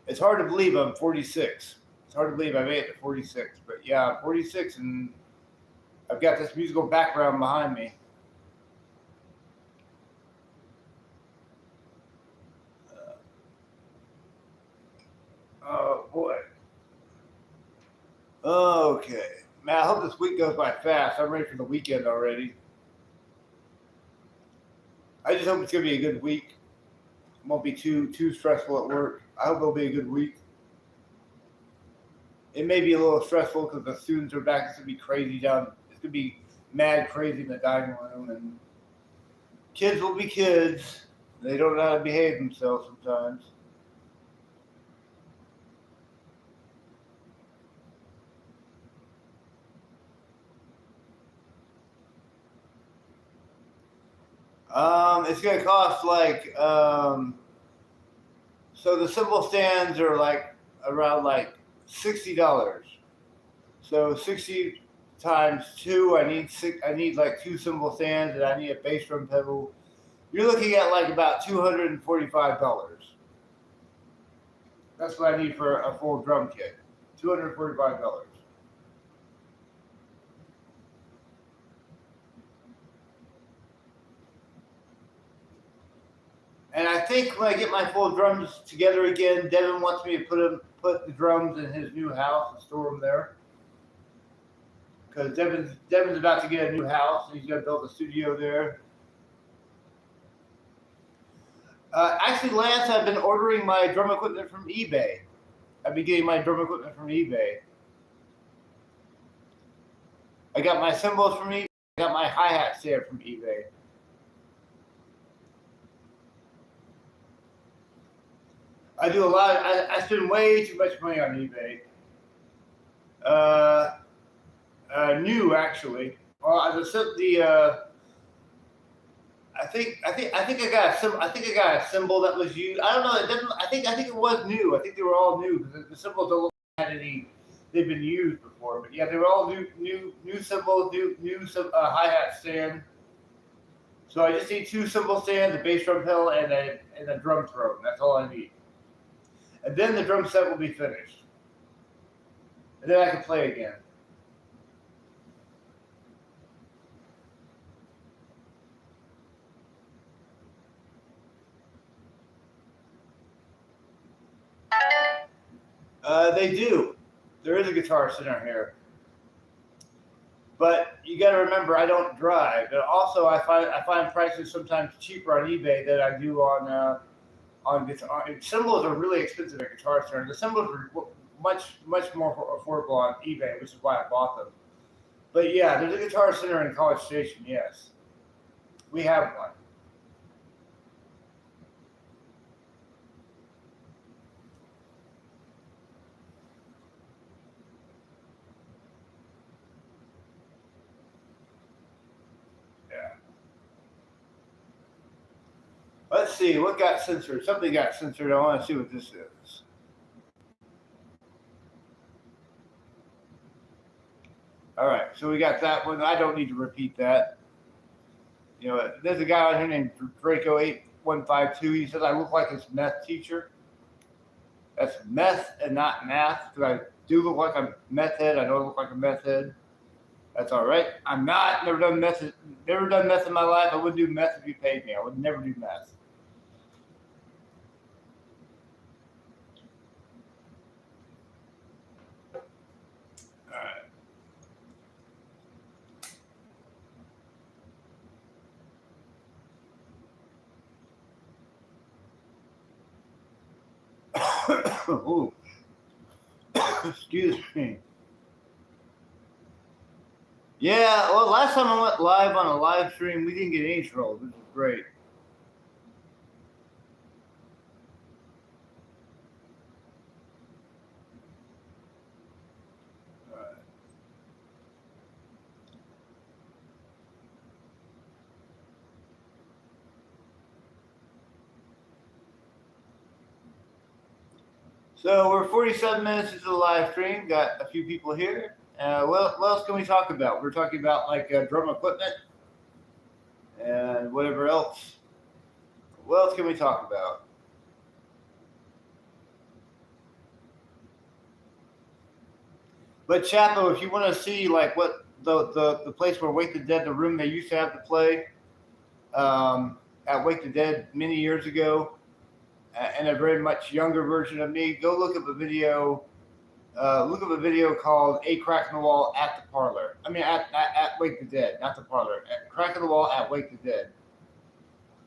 It's hard to believe I'm 46. It's hard to believe I made it to 46, but yeah, I'm 46, and I've got this musical background behind me. Oh boy. Okay, man. I hope this week goes by fast. I'm ready for the weekend already. I just hope it's gonna be a good week. It won't be too stressful at work. I hope it'll be a good week. It may be a little stressful because the students are back. It's gonna be crazy down. It's gonna be mad crazy in the dining room, and kids will be kids. They don't know how to behave themselves sometimes. It's gonna cost like so the cymbal stands are like around like $60. So 60 times two, I need like two cymbal stands, and I need a bass drum pedal. You're looking at like about $245. That's what I need for a full drum kit. $245. And I think when I get my full drums together again, Devin wants me to put the drums in his new house and store them there. Because Devin's about to get a new house, and he's going to build a studio there. Actually, Lance, I've been ordering my drum equipment from eBay. I've been getting my drum equipment from eBay. I got my cymbals from eBay. I got my hi-hat stand from eBay. I do a lot. I spend way too much money on eBay. Uh, New actually. Well, I got a symbol. I think I got a symbol that was used. I don't know. It doesn't. I think it was new. I think they were all new because the symbols don't look like any. They've been used before, but yeah, they were all new symbols, new hi hat stand. So I just need 2 cymbal stands, a bass drum pedal, and a drum throat. That's all I need. And then the drum set will be finished. And then I can play again. They do. There is a guitar center here. But you got to remember, I don't drive. And also, I find prices sometimes cheaper on eBay than I do on guitar. Cymbals are really expensive at Guitar Center. The cymbals are much more affordable on eBay, which is why I bought them. But yeah, there's a Guitar Center in College Station. Yes, we have one. Let's see, what got censored? Something got censored. I want to see what this is. All right, so we got that one. I don't need to repeat that. You know, there's a guy on here named Draco8152. He says I look like his meth teacher. That's meth and not math, because I do look like a meth head. I don't look like a meth head. That's all right. I'm not. Never done meth in my life. I wouldn't do meth if you paid me. I would never do meth. Ooh. Excuse me. Yeah, well, last time I went live on a live stream, we didn't get any trolls. This is great. So we're 47 minutes into the live stream. Got a few people here. What else can we talk about? We're talking about like drum equipment and whatever else. What else can we talk about? But Chapo, if you want to see like what the place where Wake the Dead, the room they used to have to play at Wake the Dead many years ago, and a very much younger version of me, go look up a video. Look up a video called "A Crack in the Wall at the Parlor." I mean, at Wake the Dead, not the Parlor. At Crack in the Wall at Wake the Dead.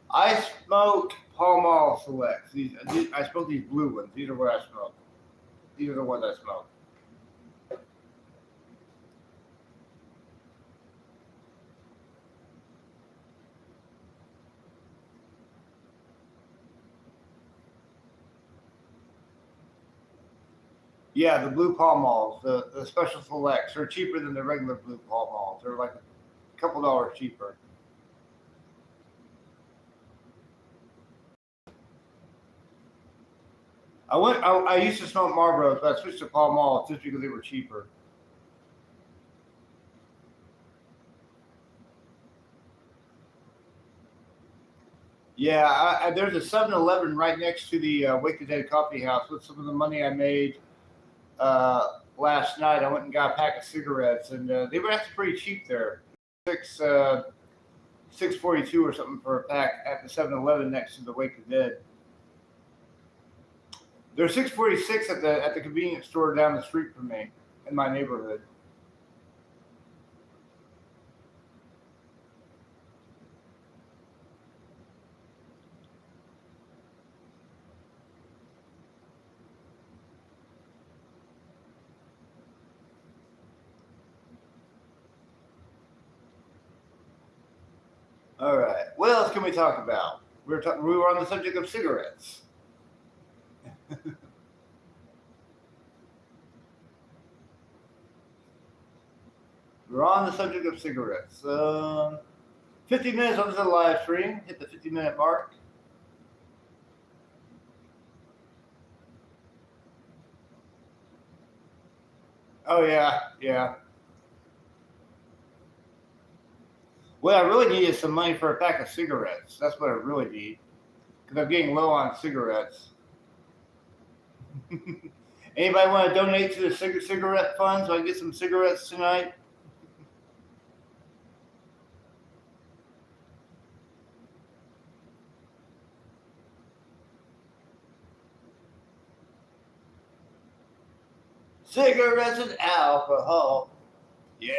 I smoked Pall Mall Selects. I smoked these blue ones. These are what I smoke. These are the ones I smoke. Yeah, the blue Pall Malls, the special selects are cheaper than the regular blue Pall Malls. They're like a couple dollars cheaper. I used to smoke Marlboros, but I switched to Pall Malls just because they were cheaper. Yeah, there's a 7-Eleven right next to the Wake the Dead Coffee House. With some of the money I made last night, I went and got a pack of cigarettes, and they were actually pretty cheap there. $6.42 or something for a pack at the 7-Eleven next to the Wake the Dead. They're $6.46 at the convenience store down the street from me in my neighborhood. All right. What else can we talk about? We were on the subject of cigarettes. We're on the subject of cigarettes. 50 minutes onto the live stream. Hit the 50-minute mark. Oh, yeah. What I really need is some money for a pack of cigarettes. That's what I really need. Because I'm getting low on cigarettes. Anybody want to donate to the cigarette fund so I can get some cigarettes tonight? Cigarettes and alcohol. Yeah.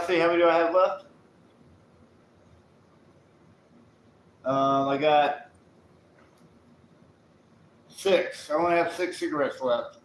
See, how many do I have left? I got 6. I only have 6 cigarettes left.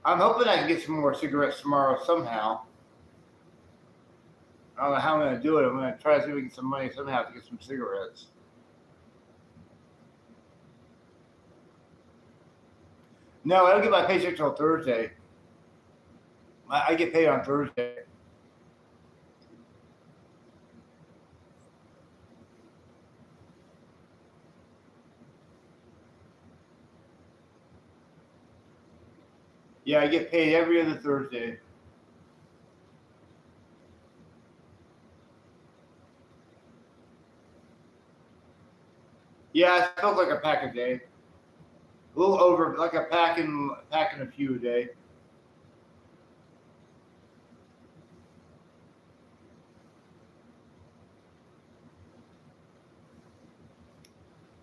I'm hoping I can get some more cigarettes tomorrow somehow. I don't know how I'm going to do it. I'm going to try to see if we can get some money somehow to get some cigarettes. No, I don't get my paycheck till Thursday. I get paid on Thursday. Yeah, I get paid every other Thursday. Yeah, I felt like a pack a day. A little over, like a pack and a few a day.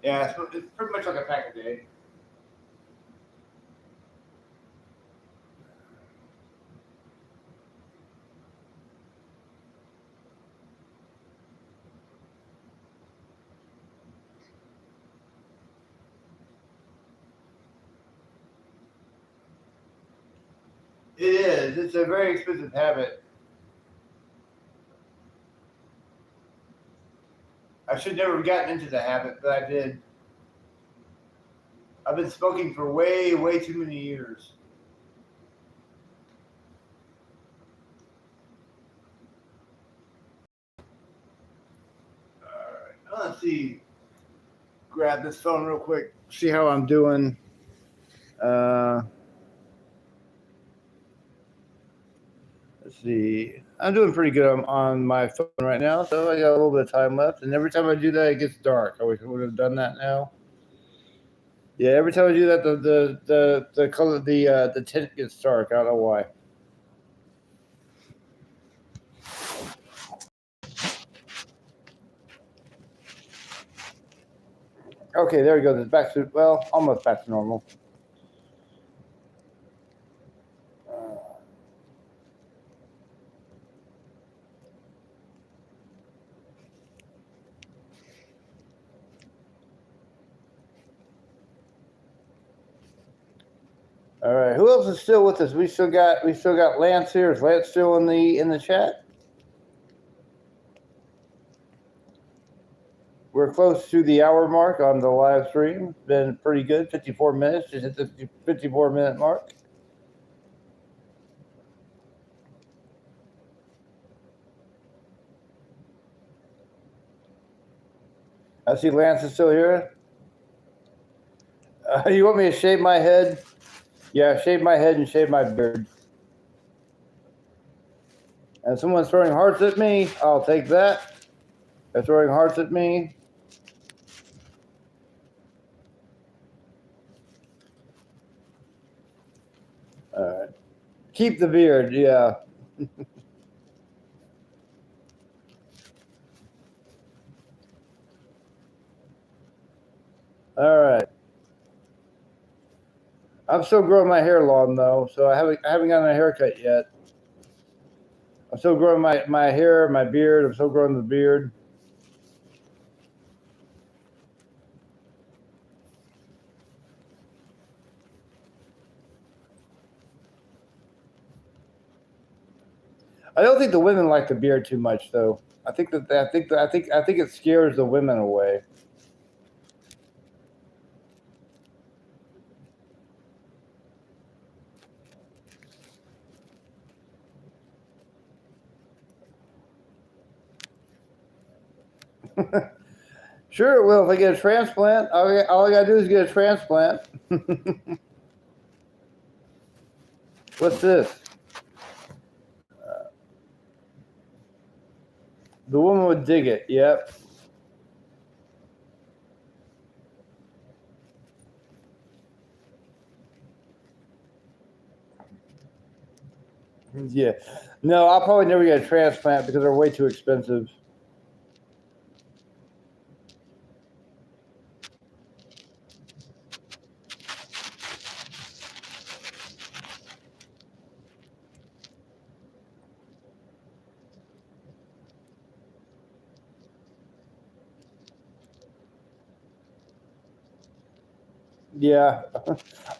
Yeah, it's pretty much like a pack a day. It is. It's a very expensive habit. I should never have gotten into the habit, but I did. I've been smoking for way, way too many years. All right. Let's see. Grab this phone real quick. See how I'm doing. Let's see. I'm doing pretty good on my phone right now, so I got a little bit of time left. And every time I do that, it gets dark. I wish I would have done that now. Yeah, every time I do that, the color, the tint gets dark. I don't know why. Okay, there we go. It's back to, well, almost back to normal. All right, who else is still with us? We still got Lance here. Is Lance still in the chat? We're close to the hour mark on the live stream. Been pretty good. 54 minutes. Just hit the 54-minute mark. I see Lance is still here. You want me to shave my head? Yeah, shave my head and shave my beard. And someone's throwing hearts at me. I'll take that. They're throwing hearts at me. All right. Keep the beard, yeah. All right. I'm still growing my hair long though, so I haven't gotten a haircut yet. I'm still growing my hair, my beard. I'm still growing the beard. I don't think the women like the beard too much, though. I think it scares the women away. Sure it will. If I get a transplant, all I gotta do is get a transplant. What's this? The woman would dig it. Yep. Yeah. No, I'll probably never get a transplant because they're way too expensive. Yeah.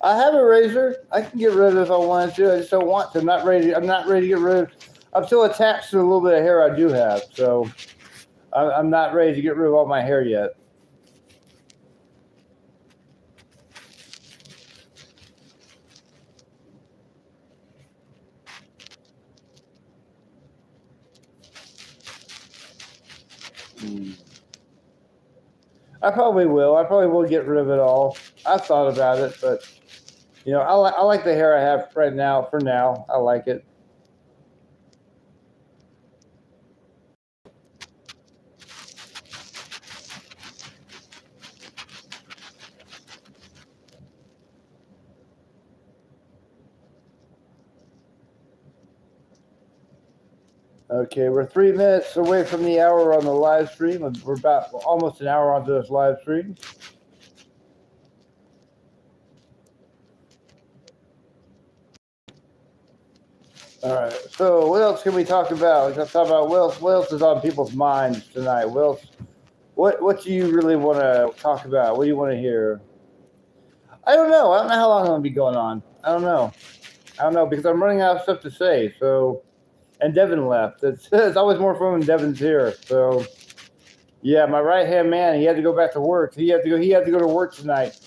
I have a razor. I can get rid of it if I wanted to. I just don't want to. I'm not ready to get rid of. I'm still attached to a little bit of hair I do have, so I'm not ready to get rid of all my hair yet. I probably will. I probably will get rid of it all. I've thought about it, but I like the hair I have right now. For now, I like it. Okay, we're 3 minutes away from the hour on the live stream. We're about almost an hour onto this live stream. All right. So what else can we talk about? Let's talk about what else is on people's minds tonight. What do you really want to talk about? What do you want to hear? I don't know. I don't know how long I'm gonna be going on. I don't know because I'm running out of stuff to say. So, and Devin left. It's always more fun when Devin's here. So, yeah, my right hand man. He had to go back to work. He had to go to work tonight.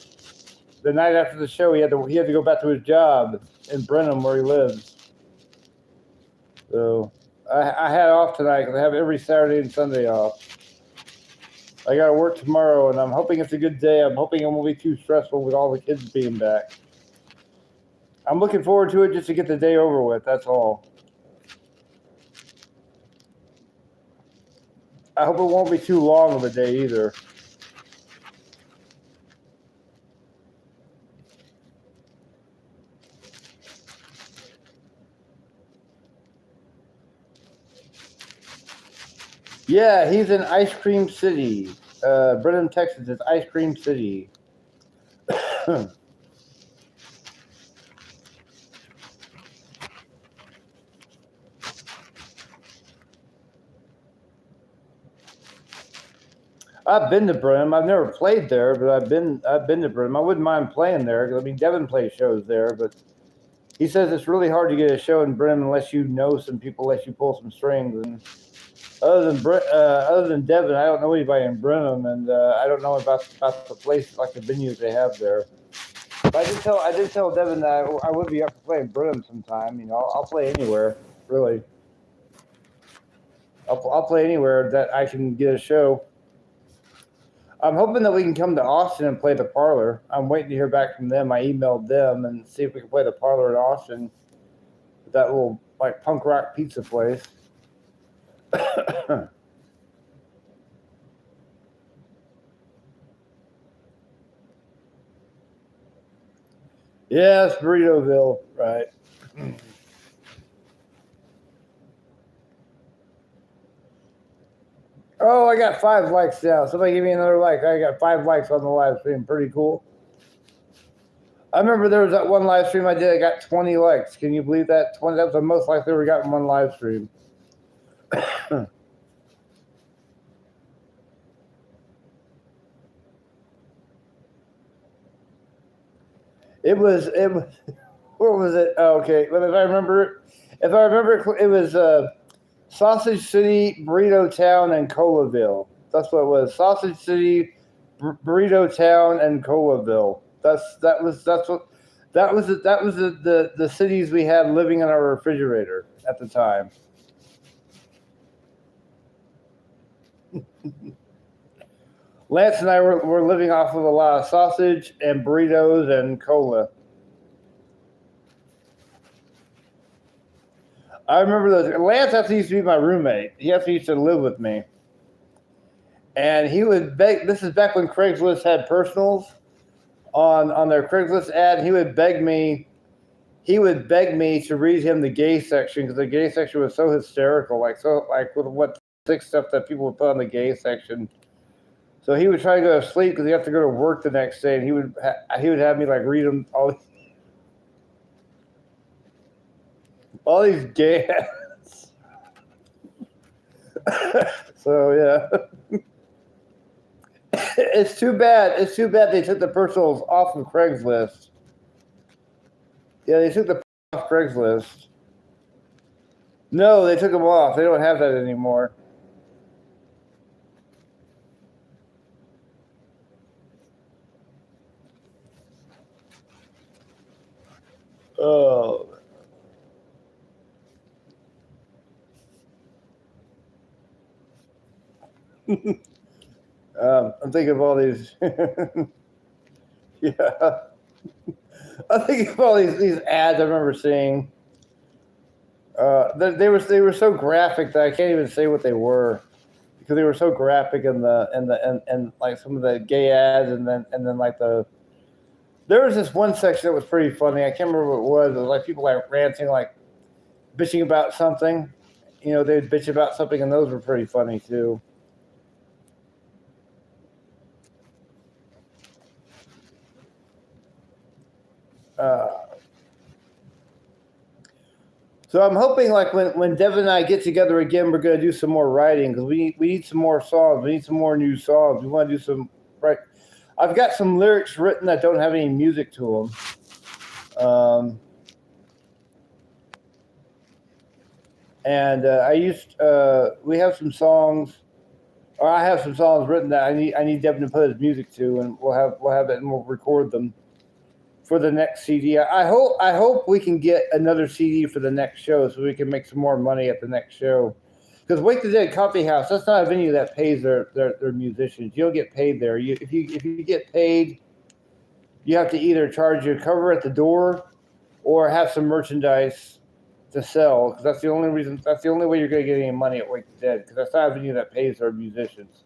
The night after the show, he had to go back to his job in Brenham where he lives. So I had off tonight because I have every Saturday and Sunday off. I got to work tomorrow, and I'm hoping it's a good day. I'm hoping it won't be too stressful with all the kids being back. I'm looking forward to it just to get the day over with. That's all. I hope it won't be too long of a day either. Yeah, he's in Ice Cream City. Brenham, Texas is Ice Cream City. I've been to Brenham. I've never played there, but I've been to Brenham. I wouldn't mind playing there because Devin plays shows there, but he says it's really hard to get a show in Brenham unless you know some people, unless you pull some strings. And other than Devin, I don't know anybody in Brenham, and I don't know about the place, like the venues they have there. But I did tell Devin that I would be up to play in Brenham sometime. I'll play anywhere, really. I'll play anywhere that I can get a show. I'm hoping that we can come to Austin and play the Parlor. I'm waiting to hear back from them. I emailed them and see if we can play the Parlor in Austin. That little punk rock pizza place. Yes, Burritoville, right. Oh, I got 5 likes now. Somebody give me another like. I got 5 likes on the live stream. Pretty cool. I remember there was that one live stream I did. I got 20 likes. Can you believe that? 20. That was the most likes I ever got in one live stream. It was. What was it? Oh, okay. If I remember it, If I remember, it was Sausage City, Burrito Town, and Colaville. That's what it was. Sausage City, Burrito Town, and Colaville. That was the cities we had living in our refrigerator at the time. Lance and I were living off of a lot of sausage and burritos and cola. I remember those. Lance actually used to be my roommate. He actually used to live with me. And he would beg, this is back when Craigslist had personals on their Craigslist ad. He would beg me to read him the gay section because the gay section was so hysterical, like with what sick stuff that people would put on the gay section. So he would try to go to sleep because he had to go to work the next day, and he would have me like read him all these gay ads. So yeah, it's too bad. It's too bad they took the personals off of Craigslist. Yeah, they took the off Craigslist. No, they took them off. They don't have that anymore. Oh. I'm thinking of all these. Yeah. I'm thinking of all these ads I remember seeing. They were so graphic that I can't even say what they were because they were so graphic and like some of the gay ads and then like there was this one section that was pretty funny. I can't remember what it was. It was like people like ranting, like bitching about something. You know, they'd bitch about something, and those were pretty funny too. So I'm hoping, like when Devin and I get together again, we're gonna do some more writing because we need some more songs. We need some more new songs. We want to do some right. I've got some lyrics written that don't have any music to them. And we have some songs, or I have some songs written that I need Devin to put his music to, and we'll have it and we'll record them for the next CD. I hope we can get another CD for the next show so we can make some more money at the next show. Because Wake the Dead Coffee House, that's not a venue that pays their musicians. You don't get paid there. If you get paid, you have to either charge your cover at the door or have some merchandise to sell. Because that's the only way you're going to get any money at Wake the Dead. Because that's not a venue that pays their musicians.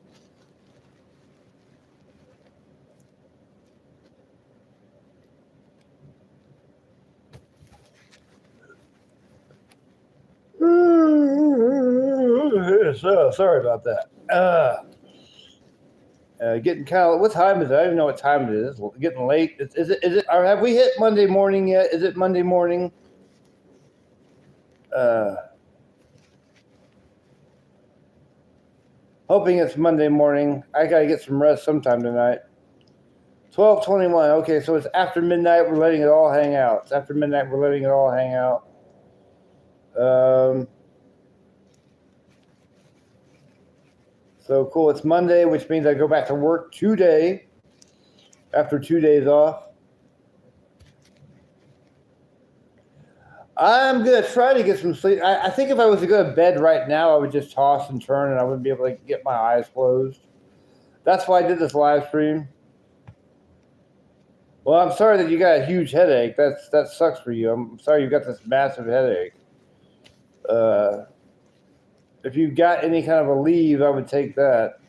So sorry about that. Getting kind of, what time is it? I don't even know what time it is. It's getting late. Is it? Or have we hit Monday morning yet? Is it Monday morning? Hoping it's Monday morning. I gotta get some rest sometime tonight. 12:21. Okay, so it's after midnight. We're letting it all hang out. It's after midnight. We're letting it all hang out. So cool. It's Monday, which means I go back to work today after 2 days off. I'm going to try to get some sleep. I think if I was to go to bed right now, I would just toss and turn and I wouldn't be able to get my eyes closed. That's why I did this live stream. Well, I'm sorry that you got a huge headache. That sucks for you. I'm sorry you got this massive headache. If you got any kind of a leave, I would take that.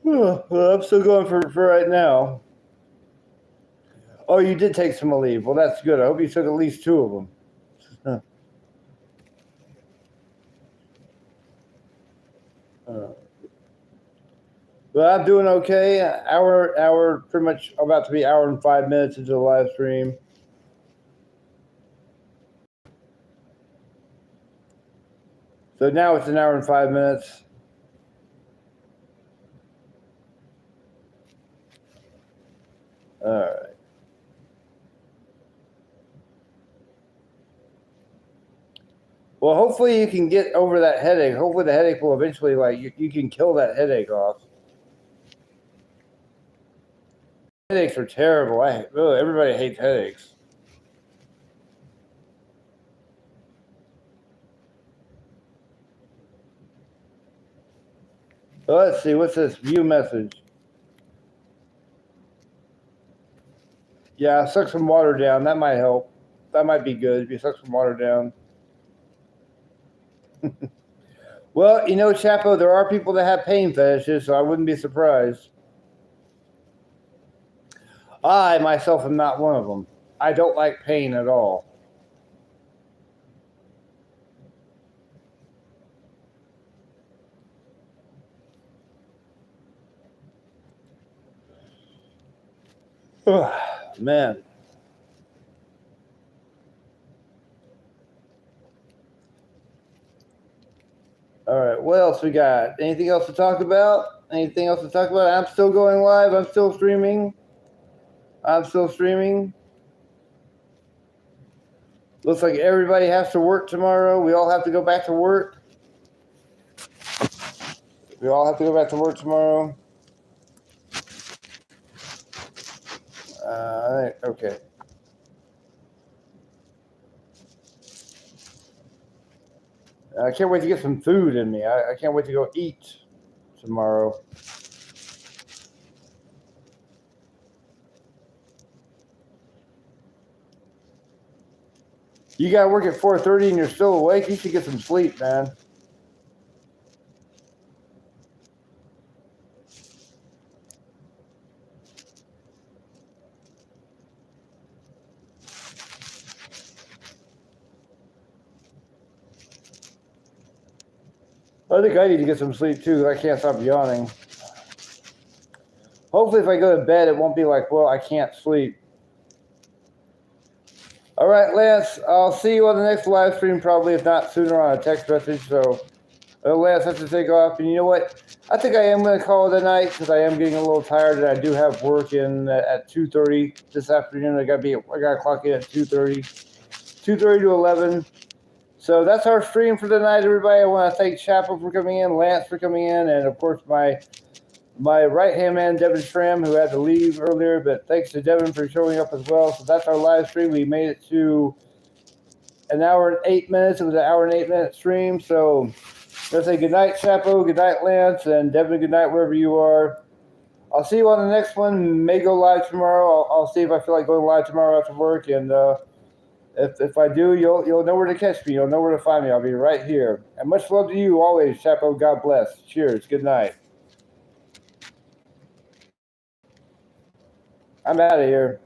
Well, I'm still going for right now. Oh, you did take some leave. Well, that's good. I hope you took at least 2 of them. But I'm doing okay. Hour, pretty much about to be hour and 5 minutes into the live stream. So now it's an hour and 5 minutes. All right. Well, hopefully you can get over that headache. Hopefully the headache will eventually, like, you can kill that headache off. Headaches are terrible. Everybody hates headaches. So let's see. What's this? View message. Yeah, suck some water down. That might help. That might be good if you suck some water down. Well, you know, Chapo, there are people that have pain fetishes, so I wouldn't be surprised. I, myself, am not one of them. I don't like pain at all. Man. All right, what else we got? Anything else to talk about? Anything else to talk about? I'm still going live. I'm still streaming. Looks like everybody has to work tomorrow. We all have to go back to work. Tomorrow. All right, okay. I can't wait to get some food in me. I can't wait to go eat tomorrow. You got to work at 4:30 and you're still awake? You should get some sleep, man. I think I need to get some sleep too, because I can't stop yawning. Hopefully if I go to bed, it won't be like, well, I can't sleep. All right, Lance, I'll see you on the next live stream, probably, if not sooner, on a text message. So Lance has to take off. And you know what? I think I am going to call it a night, because I am getting a little tired, and I do have work in at 2:30 this afternoon. I got to clock in at 2:30 to 11. So that's our stream for tonight, everybody. I want to thank Chapo for coming in, Lance for coming in, and of course my right-hand man, Devin Schramm, who had to leave earlier, but thanks to Devin for showing up as well. So that's our live stream. We made it to an hour and 8 minutes. It was an hour and 8 minute stream. So let's say good night, Chapo, good night, Lance, and Devin, good night, wherever you are. I'll see you on the next one. May go live tomorrow. I'll see if I feel like going live tomorrow after work, and if I do, you'll know where to catch me. You'll know where to find me. I'll be right here. And much love to you always, Chapo. God bless. Cheers. Good night. I'm out of here.